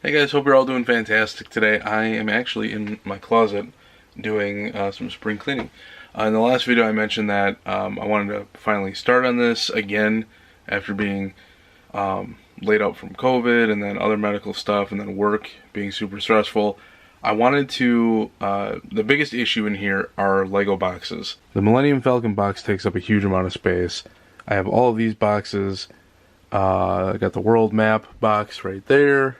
Hey guys, hope you're all doing fantastic today. I am actually in my closet doing some spring cleaning. In the last video I mentioned that I wanted to finally start on this again after being laid out from COVID and then other medical stuff and then work being super stressful. I wanted to, the biggest issue in here are Lego boxes. The Millennium Falcon box takes up a huge amount of space. I have all of these boxes. I got the world map box right there.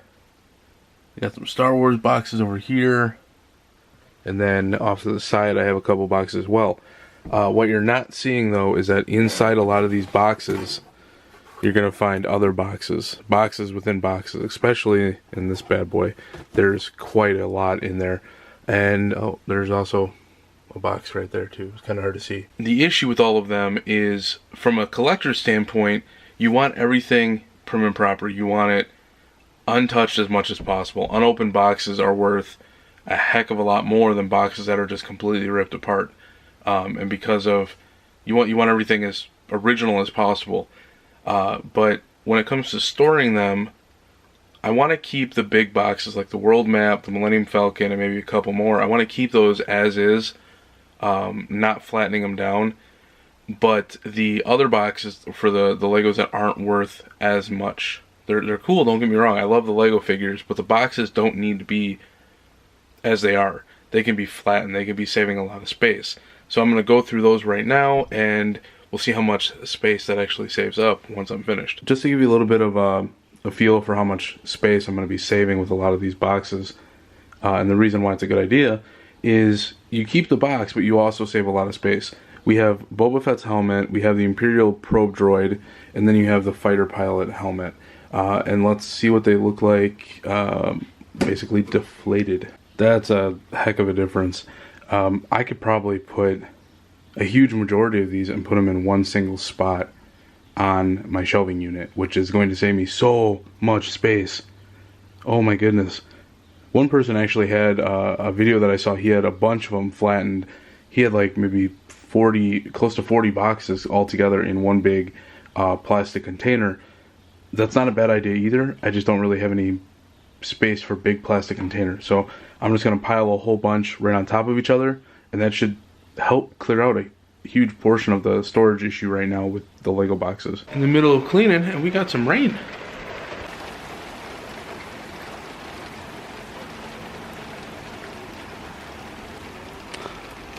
I got some Star Wars boxes over here, and then off to the side I have a couple boxes as well. What you're not seeing though is that inside a lot of these boxes you're going to find other boxes within boxes, especially in this bad boy. There's quite a lot in there, and there's also a box right there too. It's kind of hard to see. The issue with all of them is, from a collector's standpoint, you want everything prim and proper. You want it untouched as much as possible. Unopened boxes are worth a heck of a lot more than boxes that are just completely ripped apart. And because of, you want everything as original as possible. But when it comes to storing them, I want to keep the big boxes like the world map, the Millennium Falcon, and maybe a couple more. I want to keep those as is, not flattening them down. But the other boxes for the Legos that aren't worth as much, they're cool, don't get me wrong. I love the Lego figures, but the boxes don't need to be as they are. They can be flattened. They can be saving a lot of space. So I'm going to go through those right now, and we'll see how much space that actually saves up once I'm finished. Just to give you a little bit of a feel for how much space I'm going to be saving with a lot of these boxes, and the reason why it's a good idea is you keep the box, but you also save a lot of space. We have Boba Fett's helmet, we have the Imperial probe droid, and then you have the fighter pilot helmet. And let's see what they look like, basically deflated. That's a heck of a difference. I could probably put a huge majority of these and put them in one single spot on my shelving unit, which is going to save me so much space. Oh my goodness. One person actually had a video that I saw. He had a bunch of them flattened. He had like maybe 40, close to 40 boxes all together in one big plastic container. That's not a bad idea either. I just don't really have any space for big plastic containers. So I'm just going to pile a whole bunch right on top of each other, and that should help clear out a huge portion of the storage issue right now with the Lego boxes. In the middle of cleaning, and we got some rain.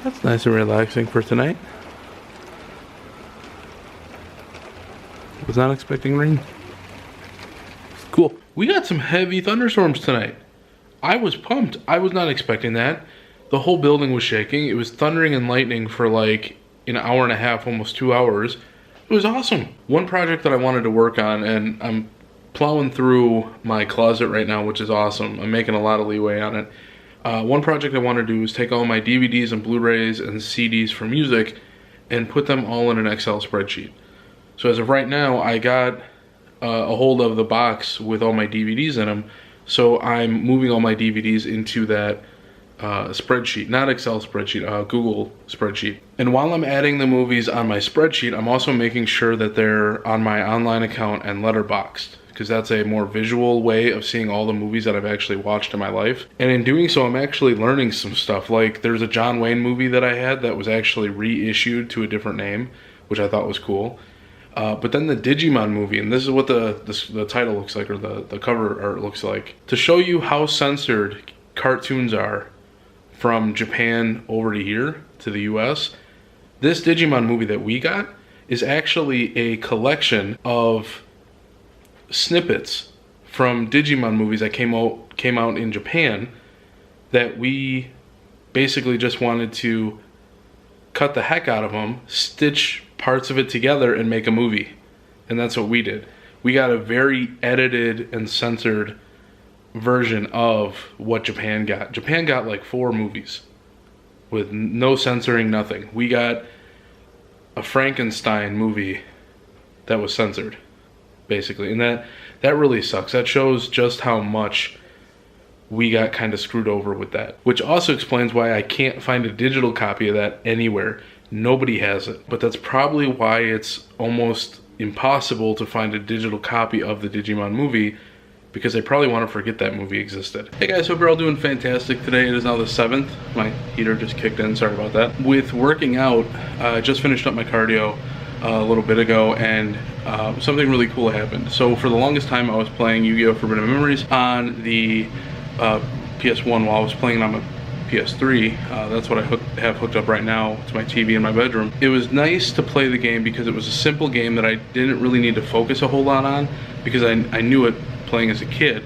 That's nice and relaxing for tonight. Was not expecting rain. Cool. We got some heavy thunderstorms tonight. I was pumped. I was not expecting that. The whole building was shaking. It was thundering and lightning for like an hour and a half, almost 2 hours. It was awesome. One project that I wanted to work on, and I'm plowing through my closet right now, which is awesome. I'm making a lot of leeway on it. One project I want to do is take all my DVDs and Blu-rays and CDs for music and put them all in an Excel spreadsheet. So as of right now, I got a hold of the box with all my DVDs in them, so I'm moving all my DVDs into that spreadsheet, not Excel spreadsheet, Google spreadsheet. And while I'm adding the movies on my spreadsheet, I'm also making sure that they're on my online account and letterboxed, because that's a more visual way of seeing all the movies that I've actually watched in my life. And in doing so, I'm actually learning some stuff. Like there's a John Wayne movie that I had that was actually reissued to a different name, which I thought was cool. But then the Digimon movie, and this is what the title looks like, or the cover art looks like. To show you how censored cartoons are from Japan over to here, to the US, this Digimon movie that we got is actually a collection of snippets from Digimon movies that came out in Japan that we basically just wanted to cut the heck out of them, stitch parts of it together, and make a movie. And that's what we did. We got a very edited and censored version of what Japan got. Japan got like 4 movies with no censoring, nothing. We got a Frankenstein movie that was censored, basically. And that really sucks. That shows just how much we got kind of screwed over with that. Which also explains why I can't find a digital copy of that anywhere. Nobody has it. But that's probably why it's almost impossible to find a digital copy of the Digimon movie, because I probably want to forget that movie existed. Hey guys, hope you're all doing fantastic today. It is now the 7th. My heater just kicked in, sorry about that. With working out, I just finished up my cardio a little bit ago, and something really cool happened. So for the longest time I was playing Yu-Gi-Oh! Forbidden Memories on the PS1 while I was playing it on my PS3. That's what I have hooked up right now to my TV in my bedroom. It was nice to play the game because it was a simple game that I didn't really need to focus a whole lot on, because I knew it playing as a kid,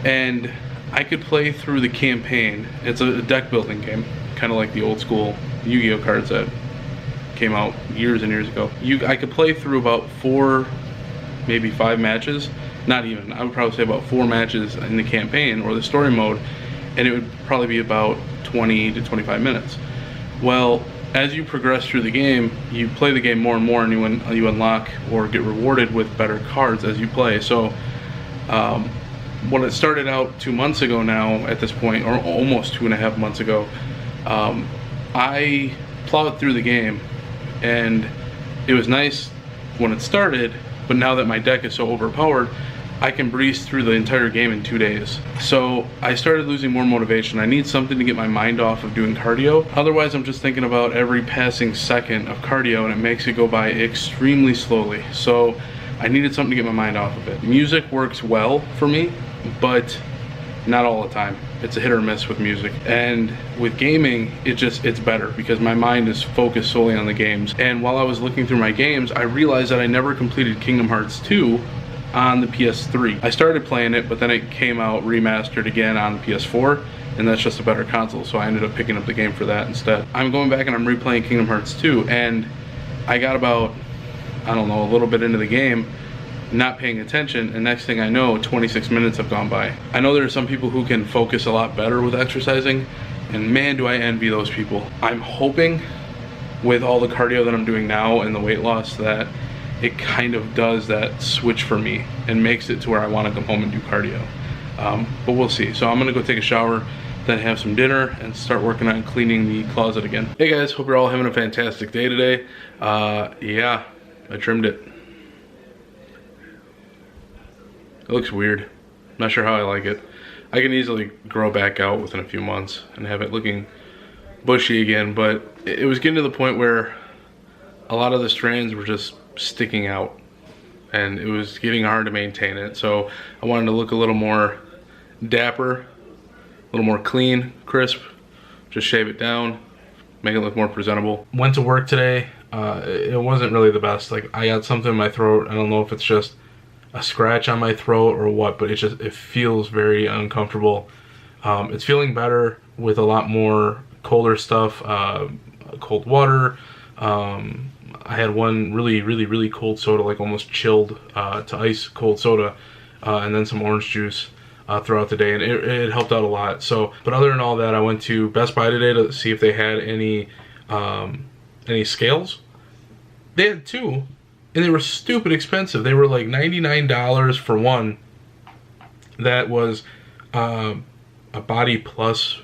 and I could play through the campaign. It's a deck building game, kind of like the old school Yu-Gi-Oh! Cards that came out years and years ago. I could play through about 4, maybe 5 matches, not even, I would probably say about 4 matches in the campaign or the story mode, and it would probably be about 20 to 25 minutes. Well, as you progress through the game, you play the game more and more, and you unlock or get rewarded with better cards as you play. So when it started out 2 months ago now, at this point, or almost 2.5 months ago, I plowed through the game, and it was nice when it started, but now that my deck is so overpowered, I can breeze through the entire game in 2 days. So I started losing more motivation. I need something to get my mind off of doing cardio. Otherwise, I'm just thinking about every passing second of cardio, and it makes it go by extremely slowly. So I needed something to get my mind off of it. Music works well for me, but not all the time. It's a hit or miss with music. And with gaming, it's better because my mind is focused solely on the games. And while I was looking through my games, I realized that I never completed Kingdom Hearts 2 on the PS3. I started playing it, but then it came out remastered again on the PS4, and that's just a better console, so I ended up picking up the game for that instead. I'm going back and I'm replaying Kingdom Hearts 2, and I got about, I don't know, a little bit into the game, not paying attention, and next thing I know, 26 minutes have gone by. I know there are some people who can focus a lot better with exercising, and man, do I envy those people. I'm hoping with all the cardio that I'm doing now and the weight loss that it kind of does that switch for me and makes it to where I want to come home and do cardio. But we'll see. So I'm gonna go take a shower, then have some dinner, and start working on cleaning the closet again. Hey guys, hope you're all having a fantastic day today. Yeah, I trimmed it. It looks weird. Not sure how I like it. I can easily grow back out within a few months and have it looking bushy again, but it was getting to the point where a lot of the strands were just sticking out, and it was getting hard to maintain it. So I wanted to look a little more dapper, a little more clean, crisp, just shave it down, make it look more presentable. Went to work today. It wasn't really the best. Like, I got something in my throat. I don't know if it's just a scratch on my throat or what, but it feels very uncomfortable. It's feeling better with a lot more colder stuff, cold water. I had one really cold soda, like almost chilled to ice cold soda, and then some orange juice throughout the day, and it helped out a lot. So, but other than all that, I went to Best Buy today to see if they had any scales. They had 2, and they were stupid expensive. They were like $99 for one. That was a Body Plus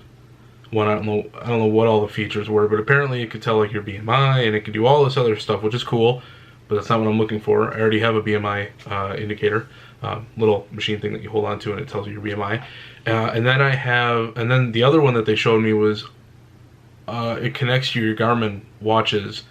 one. I don't know what all the features were, but apparently it could tell like your BMI, and it could do all this other stuff, which is cool, but that's not what I'm looking for. I already have a BMI indicator, little machine thing that you hold on to, and it tells you your BMI. And then the other one that they showed me was it connects to your Garmin watches,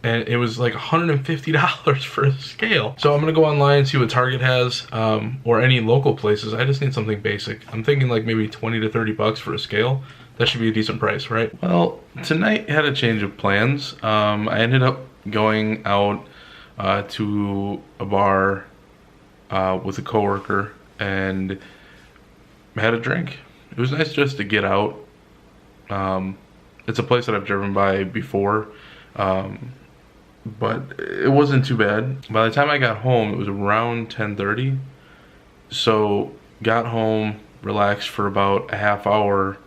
and it was like $150 for a scale. So I'm gonna go online and see what Target has, or any local places. I just need something basic. I'm thinking like maybe 20 to 30 bucks for a scale. That should be a decent price, right? Well, tonight had a change of plans. I ended up going out to a bar with a coworker and had a drink. It was nice just to get out. It's a place that I've driven by before, but it wasn't too bad. By the time I got home, it was around 10:30. So got home, relaxed for about a half hour.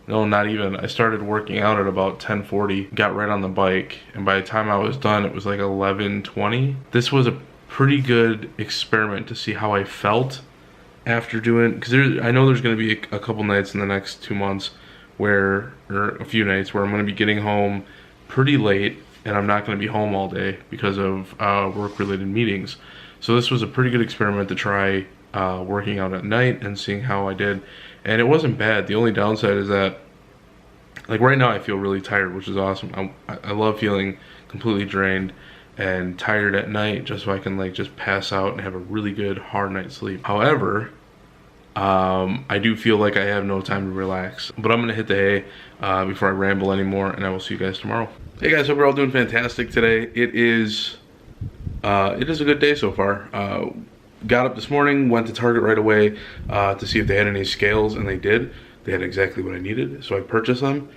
No, not even. I started working out at about 10:40, got right on the bike, and by the time I was done, it was like 11:20. This was a pretty good experiment to see how I felt after doing, because I know there's going to be a couple nights in the next 2 months or a few nights where I'm going to be getting home pretty late, and I'm not going to be home all day because of work-related meetings. So this was a pretty good experiment to try working out at night and seeing how I did, and it wasn't bad. The only downside is that, like, right now I feel really tired, which is awesome. I love feeling completely drained and tired at night, just so I can like just pass out and have a really good hard night's sleep. However, I do feel like I have no time to relax, but I'm gonna hit the hay before I ramble anymore, and I will see you guys tomorrow. Hey guys, hope you're all doing fantastic today. It is a good day so far. Got up this morning, went to Target right away to see if they had any scales, and they did. They had exactly what I needed, so I purchased them,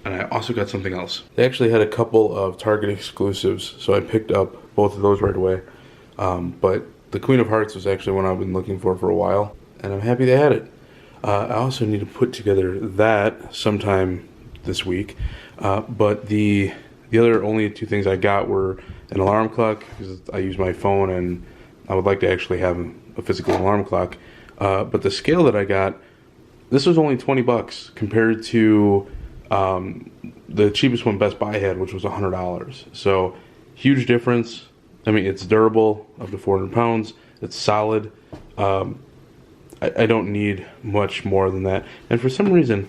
and I also got something else. They actually had a couple of Target exclusives, so I picked up both of those right away. But the Queen of Hearts was actually one I've been looking for a while, and I'm happy they had it. I also need to put together that sometime this week. But the other only two things I got were an alarm clock, because I use my phone and I would like to actually have a physical alarm clock. But the scale that I got, this was only 20 bucks compared to the cheapest one Best Buy had, which was $100. So huge difference. I mean, it's durable, up to 400 pounds. It's solid. I don't need much more than that. And for some reason,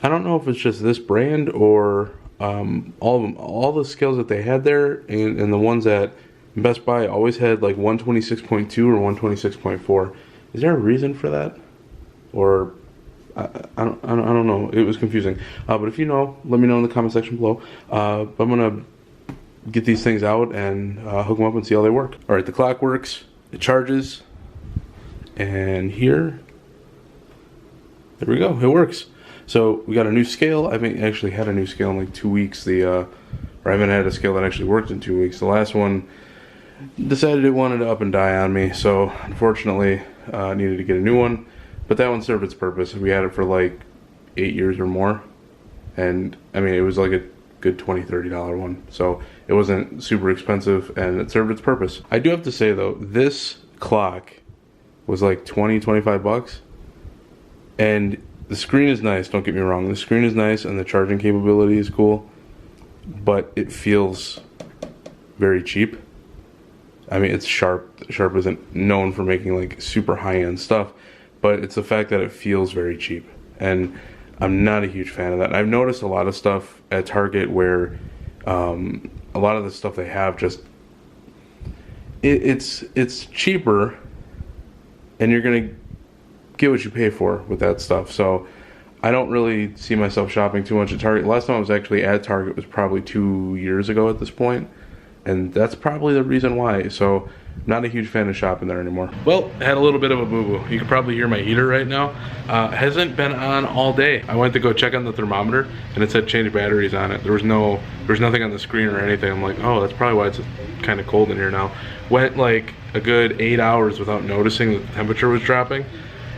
I don't know if it's just this brand or all of them, all the scales that they had there, and the ones at Best Buy always had like 126.2 or 126.4. Is there a reason for that? Or I don't know. It was confusing. But if you know, let me know in the comment section below. But I'm gonna get these things out and hook them up and see how they work. All right, the clock works. It charges. And here, there we go. It works. So we got a new scale. I haven't actually had a new scale in like 2 weeks. Or I haven't had a scale that actually worked in 2 weeks. The last one decided it wanted to up and die on me. So unfortunately, I needed to get a new one. But that one served its purpose. We had it for like 8 years or more. And I mean, it was like a good $20, $30 one. So it wasn't super expensive and it served its purpose. I do have to say though, this clock was like 20, 25 bucks. And the screen is nice, don't get me wrong. The screen is nice and the charging capability is cool. But it feels very cheap. I mean, it's Sharp. Sharp isn't known for making like super high-end stuff. But it's the fact that it feels very cheap. And I'm not a huge fan of that. I've noticed a lot of stuff at Target where a lot of the stuff they have just... It's cheaper, and you're going to get what you pay for with that stuff. So I don't really see myself shopping too much at Target. Last time I was actually at Target was probably 2 years ago at this point. And that's probably the reason why. So not a huge fan of shopping there anymore. Well, I had a little bit of a boo-boo. You can probably hear my heater right now. Hasn't been on all day. I went to go check on the thermometer and it said change batteries on it. There was nothing on the screen or anything. I'm like, oh, that's probably why it's kind of cold in here now. Went like a good 8 hours without noticing that the temperature was dropping.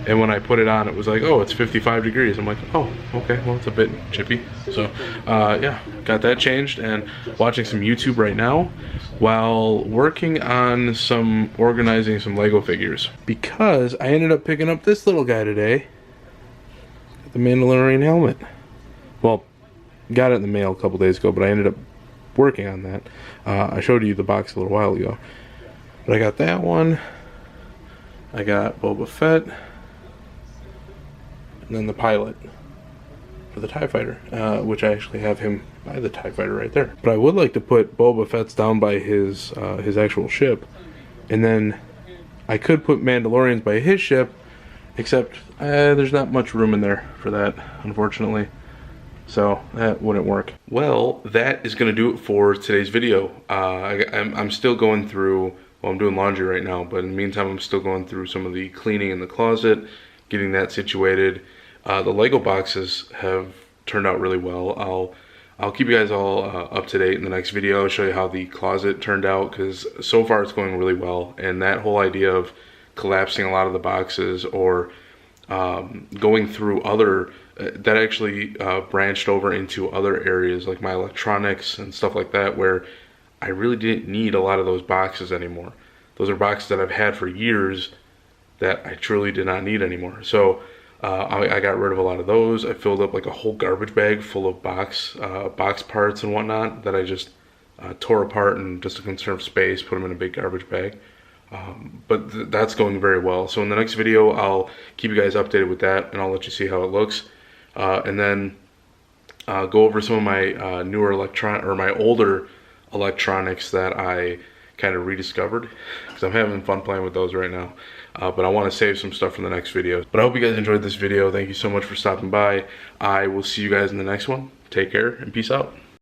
And when I put it on, it was like, oh, it's 55 degrees. I'm like, oh, okay, well, it's a bit chippy. So, yeah, got that changed and watching some YouTube right now while working on organizing some Lego figures. Because I ended up picking up this little guy today. The Mandalorian helmet. Well, got it in the mail a couple days ago, but I ended up working on that. I showed you the box a little while ago. But I got that one. I got Boba Fett. And then the pilot for the TIE Fighter, which I actually have him by the TIE Fighter right there. But I would like to put Boba Fett's down by his actual ship, and then I could put Mandalorian's by his ship, except there's not much room in there for that, unfortunately. So that wouldn't work. Well, that is going to do it for today's video. I'm still going through, well, I'm doing laundry right now, but in the meantime, I'm still going through some of the cleaning in the closet, getting that situated. The Lego boxes have turned out really well. I'll keep you guys all up to date in the next video. I'll show you how the closet turned out, because so far it's going really well. And that whole idea of collapsing a lot of the boxes or going through other, that actually branched over into other areas like my electronics and stuff like that, where I really didn't need a lot of those boxes anymore. Those are boxes that I've had for years that I truly did not need anymore. So I got rid of a lot of those. I filled up like a whole garbage bag full of box parts and whatnot that I just tore apart and just to conserve space, put them in a big garbage bag. But that's going very well. So in the next video, I'll keep you guys updated with that, and I'll let you see how it looks. And then go over some of my my older electronics that I kind of rediscovered, because I'm having fun playing with those right now. But I want to save some stuff for the next video. But I hope you guys enjoyed this video. Thank you so much for stopping by. I will see you guys in the next one. Take care and peace out.